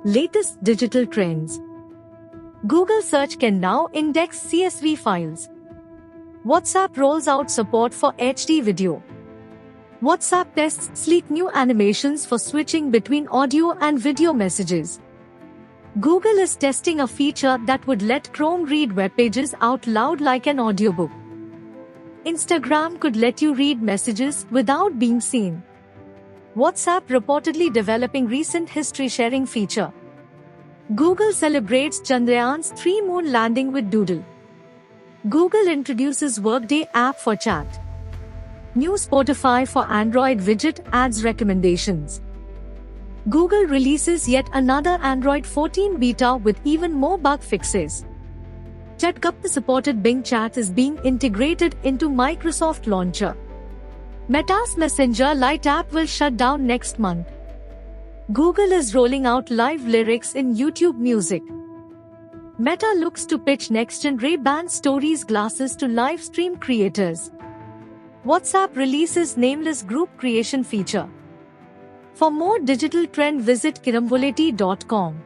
Latest digital trends. Google Search can now index CSV files. WhatsApp rolls out support for HD video. WhatsApp tests sleek new animations for switching between audio and video messages. Google is testing a feature that would let Chrome read webpages out loud like an audiobook. Instagram could let you read messages without being seen. WhatsApp reportedly developing recent history sharing feature. Google celebrates Chandrayaan's 3-moon landing with Doodle. Google introduces Workday app for chat. New Spotify for Android widget adds recommendations. Google releases yet another Android 14 beta with even more bug fixes. ChatGPT-supported Bing Chat is being integrated into Microsoft Launcher. Meta's Messenger Lite App will shut down next month. Google is rolling out live lyrics in YouTube Music. Meta looks to pitch next-gen Ray-Ban Stories glasses to live stream creators. WhatsApp releases nameless group creation feature. For more digital trend, visit kiramvoleti.com.